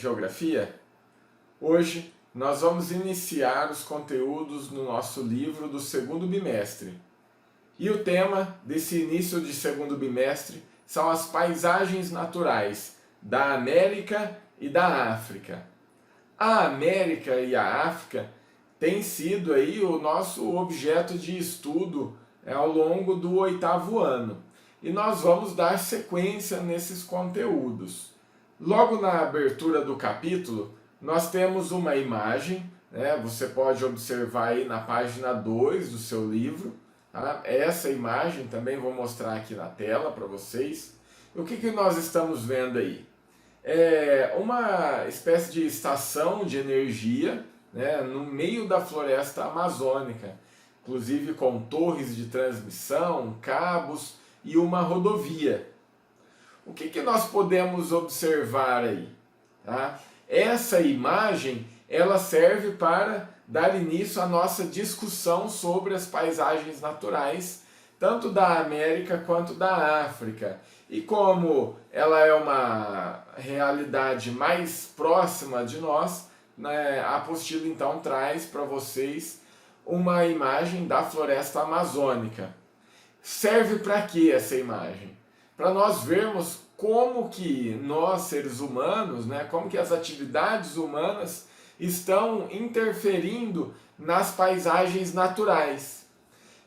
Geografia? Hoje nós vamos iniciar os conteúdos no nosso livro do segundo bimestre. E o tema desse início de segundo bimestre são as paisagens naturais da América e da África. A América e a África têm sido aí o nosso objeto de estudo ao longo do 8º ano. E nós vamos dar sequência nesses conteúdos. Logo na abertura do capítulo, nós temos uma imagem, né? Você pode observar aí na página 2 do seu livro. Tá? Essa imagem também vou mostrar aqui na tela para vocês. O que nós estamos vendo aí? É uma espécie de estação de energia, né, no meio da floresta amazônica, inclusive com torres de transmissão, cabos e uma rodovia. O que nós podemos observar aí? Tá? Essa imagem ela serve para dar início à nossa discussão sobre as paisagens naturais, tanto da América quanto da África. E como ela é uma realidade mais próxima de nós, né, a apostila então traz para vocês uma imagem da floresta amazônica. Serve para que essa imagem? Para nós vermos como que nós, seres humanos, né, como que as atividades humanas estão interferindo nas paisagens naturais.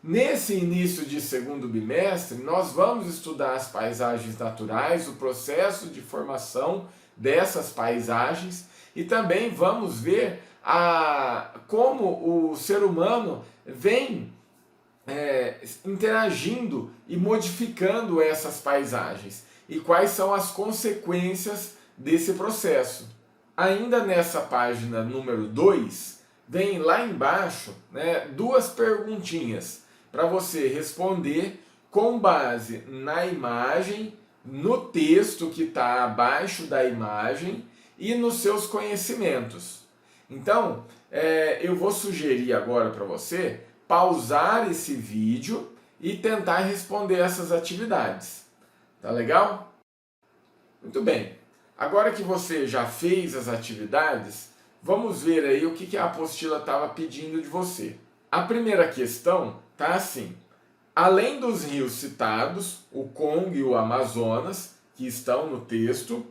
Nesse início de segundo bimestre, nós vamos estudar as paisagens naturais, o processo de formação dessas paisagens e também vamos ver como o ser humano vem interagindo e modificando essas paisagens e quais são as consequências desse processo. Ainda nessa página número 2, vem lá embaixo, né, duas perguntinhas para você responder com base na imagem, no texto que está abaixo da imagem e nos seus conhecimentos. Então, eu vou sugerir agora para você pausar esse vídeo e tentar responder essas atividades. Tá legal? Muito bem. Agora que você já fez as atividades, vamos ver aí o que a apostila estava pedindo de você. A primeira questão está assim: além dos rios citados, o Congo e o Amazonas, que estão no texto,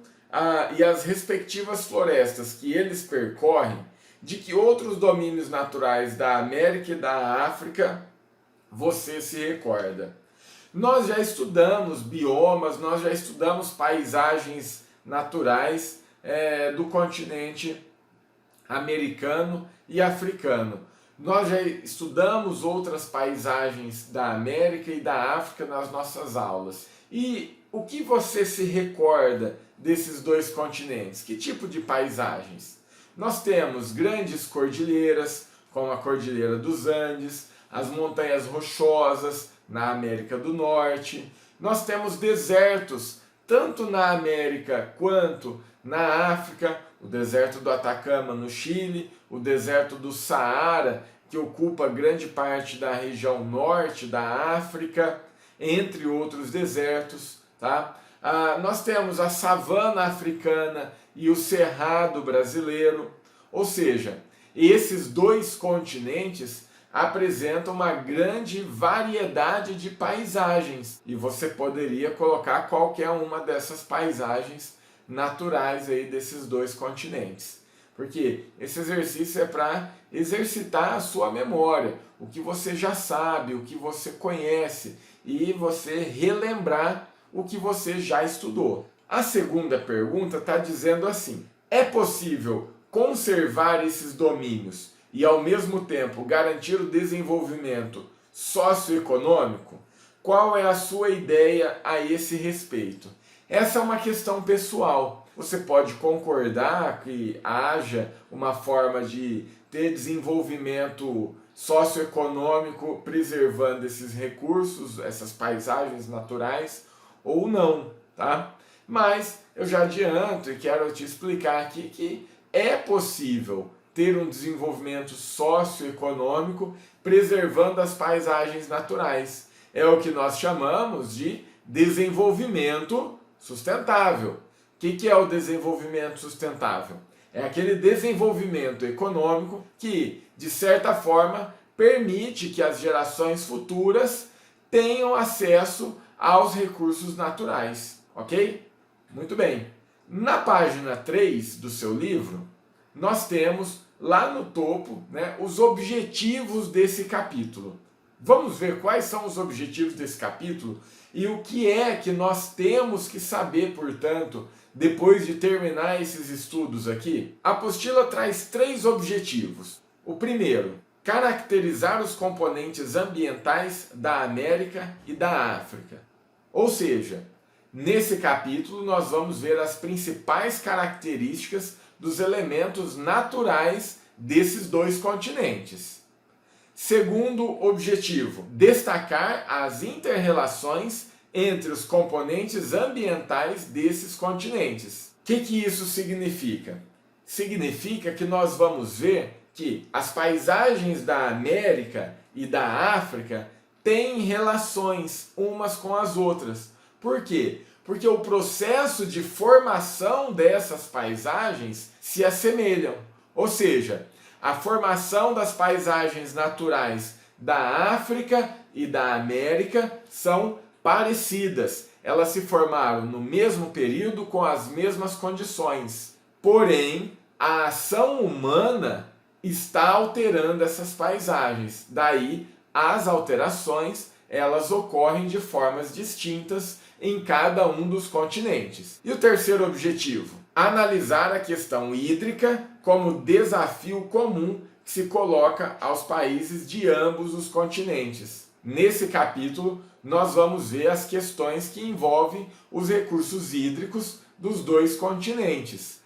e as respectivas florestas que eles percorrem, de que outros domínios naturais da América e da África você se recorda? Nós já estudamos biomas, nós já estudamos paisagens naturais do continente americano e africano. Nós já estudamos outras paisagens da América e da África nas nossas aulas. E o que você se recorda desses dois continentes? Que tipo de paisagens? Nós temos grandes cordilheiras, como a Cordilheira dos Andes, as montanhas rochosas na América do Norte. Nós temos desertos, tanto na América quanto na África, o deserto do Atacama no Chile, o deserto do Saara, que ocupa grande parte da região norte da África, entre outros desertos. Tá? Nós temos a savana africana e o cerrado brasileiro, ou seja, esses dois continentes apresentam uma grande variedade de paisagens e você poderia colocar qualquer uma dessas paisagens naturais aí desses dois continentes. Porque esse exercício é para exercitar a sua memória, o que você já sabe, o que você conhece e você relembrar o que você já estudou. A segunda pergunta está dizendo assim: é possível conservar esses domínios e ao mesmo tempo garantir o desenvolvimento socioeconômico? Qual é a sua ideia a esse respeito? Essa é uma questão pessoal. Você pode concordar que haja uma forma de ter desenvolvimento socioeconômico preservando esses recursos, essas paisagens naturais, ou não, tá? Mas eu já adianto e quero te explicar aqui que é possível ter um desenvolvimento socioeconômico preservando as paisagens naturais. É o que nós chamamos de desenvolvimento sustentável, que é o desenvolvimento sustentável? É aquele desenvolvimento econômico que, de certa forma, permite que as gerações futuras tenham acesso aos recursos naturais, ok? Muito bem. Na página 3 do seu livro, nós temos lá no topo, né, os objetivos desse capítulo. Vamos ver quais são os objetivos desse capítulo e o que é que nós temos que saber, portanto, depois de terminar esses estudos aqui. A apostila traz 3 objetivos. O primeiro, caracterizar os componentes ambientais da América e da África. Ou seja, nesse capítulo nós vamos ver as principais características dos elementos naturais desses 2 continentes. Segundo objetivo, destacar as inter-relações entre os componentes ambientais desses continentes. O que isso significa? Significa que nós vamos ver que as paisagens da América e da África têm relações umas com as outras. Por quê? Porque o processo de formação dessas paisagens se assemelham. Ou seja, a formação das paisagens naturais da África e da América são parecidas. Elas se formaram no mesmo período com as mesmas condições. Porém, a ação humana está alterando essas paisagens. Daí, as alterações, elas ocorrem de formas distintas em cada um dos continentes. E o terceiro objetivo? Analisar a questão hídrica como desafio comum que se coloca aos países de ambos os continentes. Nesse capítulo, nós vamos ver as questões que envolvem os recursos hídricos dos 2 continentes.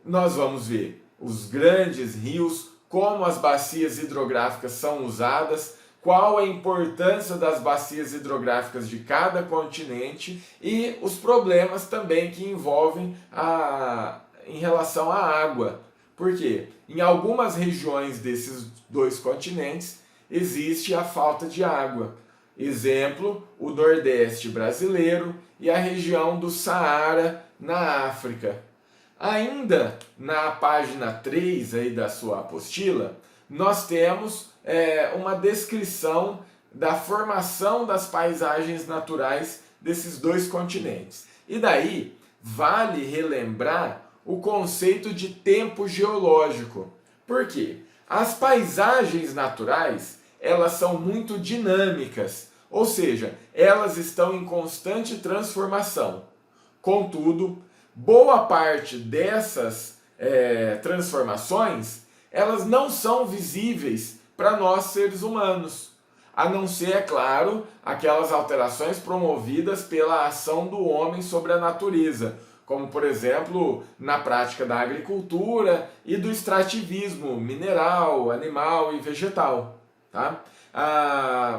Nós vamos ver os grandes rios, como as bacias hidrográficas são usadas, qual a importância das bacias hidrográficas de cada continente e os problemas também que envolvem em relação à água. Por quê? Em algumas regiões desses 2 continentes existe a falta de água. Exemplo, o Nordeste brasileiro e a região do Saara na África. Ainda na página 3 aí da sua apostila, nós temos uma descrição da formação das paisagens naturais desses 2 continentes. E daí, vale relembrar o conceito de tempo geológico. Por quê? As paisagens naturais, elas são muito dinâmicas, ou seja, elas estão em constante transformação. Contudo, boa parte dessas transformações, elas não são visíveis para nós seres humanos, a não ser, é claro, aquelas alterações promovidas pela ação do homem sobre a natureza, como, por exemplo, na prática da agricultura e do extrativismo mineral, animal e vegetal. Tá?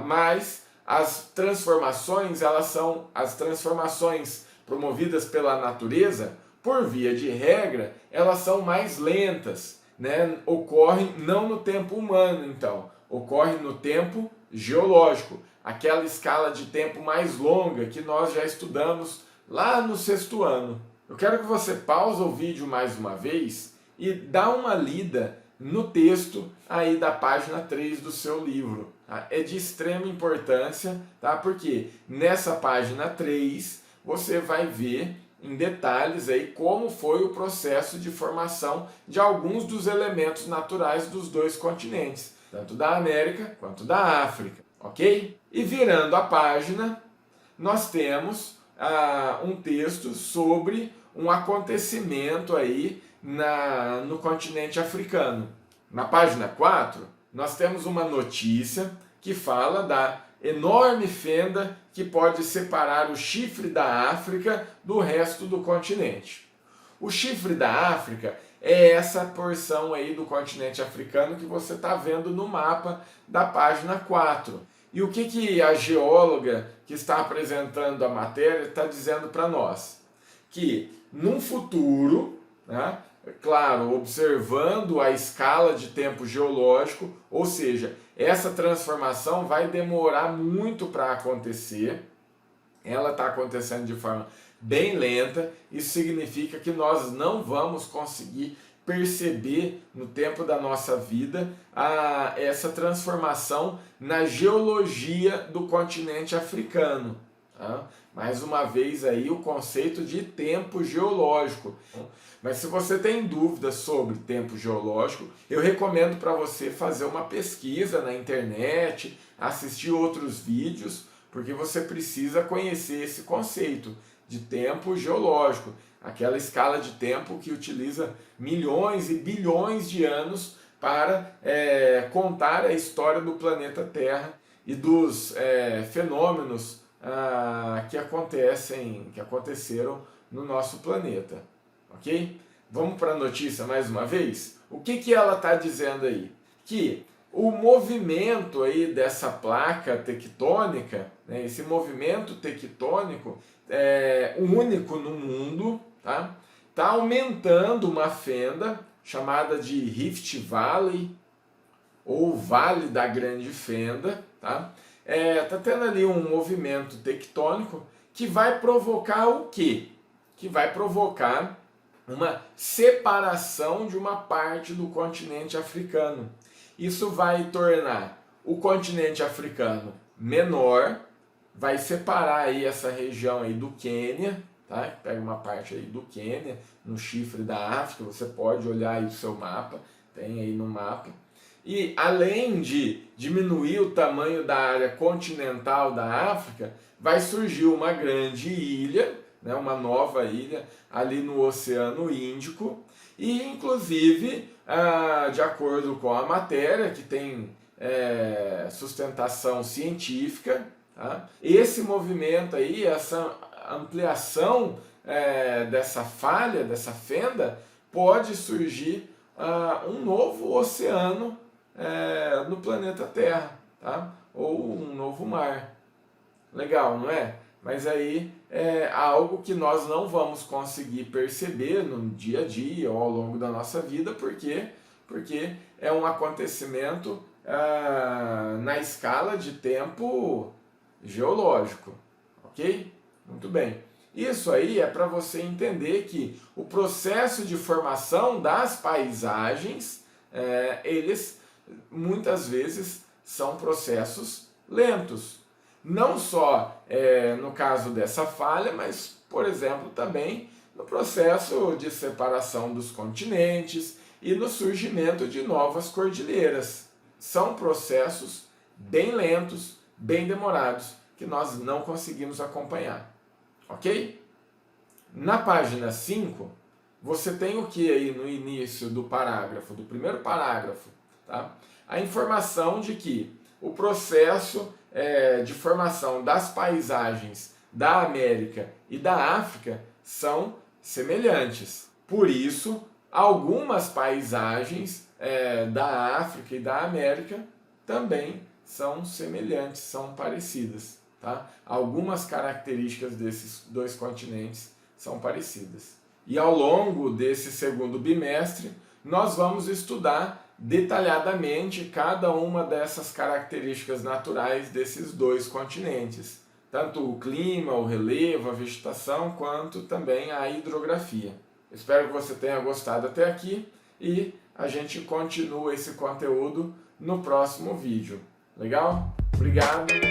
Mas as transformações, elas são as transformações promovidas pela natureza, por via de regra, elas são mais lentas, né? Ocorrem não no tempo humano, então, ocorre no tempo geológico, aquela escala de tempo mais longa que nós já estudamos lá no 6º ano. Eu quero que você pause o vídeo mais uma vez e dá uma lida no texto aí da página 3 do seu livro. Tá? É de extrema importância, tá? Porque nessa página 3 você vai ver em detalhes aí como foi o processo de formação de alguns dos elementos naturais dos 2 continentes, tanto da América quanto da África, ok? E virando a página, nós temos um texto sobre um acontecimento aí no continente africano. Na página 4, nós temos uma notícia que fala da enorme fenda que pode separar o chifre da África do resto do continente. O chifre da África é essa porção aí do continente africano que você está vendo no mapa da página 4. E o que a geóloga que está apresentando a matéria está dizendo para nós? Que num futuro, né, claro, observando a escala de tempo geológico, ou seja, essa transformação vai demorar muito para acontecer, ela está acontecendo de forma bem lenta. Isso significa que nós não vamos conseguir perceber no tempo da nossa vida essa transformação na geologia do continente africano. Tá? Mais uma vez aí o conceito de tempo geológico. Mas se você tem dúvidas sobre tempo geológico, eu recomendo para você fazer uma pesquisa na internet, assistir outros vídeos, porque você precisa conhecer esse conceito de tempo geológico, aquela escala de tempo que utiliza milhões e bilhões de anos para contar a história do planeta Terra e dos fenômenos que aconteceram no nosso planeta. Ok? Vamos para a notícia mais uma vez? O que ela está dizendo aí? Que o movimento aí dessa placa tectônica, né, esse movimento tectônico único no mundo, tá aumentando uma fenda chamada de Rift Valley, ou Vale da Grande Fenda. Tá tendo ali um movimento tectônico que vai provocar o quê? Que vai provocar uma separação de uma parte do continente africano. Isso vai tornar o continente africano menor, vai separar aí essa região aí do Quênia, tá? Pega uma parte aí do Quênia, no chifre da África, você pode olhar aí o seu mapa, tem aí no mapa. E além de diminuir o tamanho da área continental da África, vai surgir uma grande ilha, né, uma nova ilha ali no Oceano Índico, e inclusive, de acordo com a matéria, que tem sustentação científica, tá? Esse movimento aí, essa ampliação dessa falha, dessa fenda, pode surgir um novo oceano no planeta Terra, tá? Ou um novo mar. Legal, não é? Mas aí é algo que nós não vamos conseguir perceber no dia a dia ou ao longo da nossa vida, porque é um acontecimento na escala de tempo geológico, ok? Muito bem. Isso aí é para você entender que o processo de formação das paisagens, eles muitas vezes são processos lentos. Não só no caso dessa falha, mas, por exemplo, também no processo de separação dos continentes e no surgimento de novas cordilheiras. São processos bem lentos, bem demorados, que nós não conseguimos acompanhar. Ok? Na página 5, você tem o que aí no início do parágrafo, do primeiro parágrafo? Tá? A informação de que o processo de formação das paisagens da América e da África são semelhantes. Por isso, algumas paisagens da África e da América também são semelhantes, são parecidas. Tá? Algumas características desses dois continentes são parecidas. E ao longo desse segundo bimestre, nós vamos estudar detalhadamente cada uma dessas características naturais desses dois continentes. Tanto o clima, o relevo, a vegetação, quanto também a hidrografia. Espero que você tenha gostado até aqui e a gente continua esse conteúdo no próximo vídeo. Legal? Obrigado!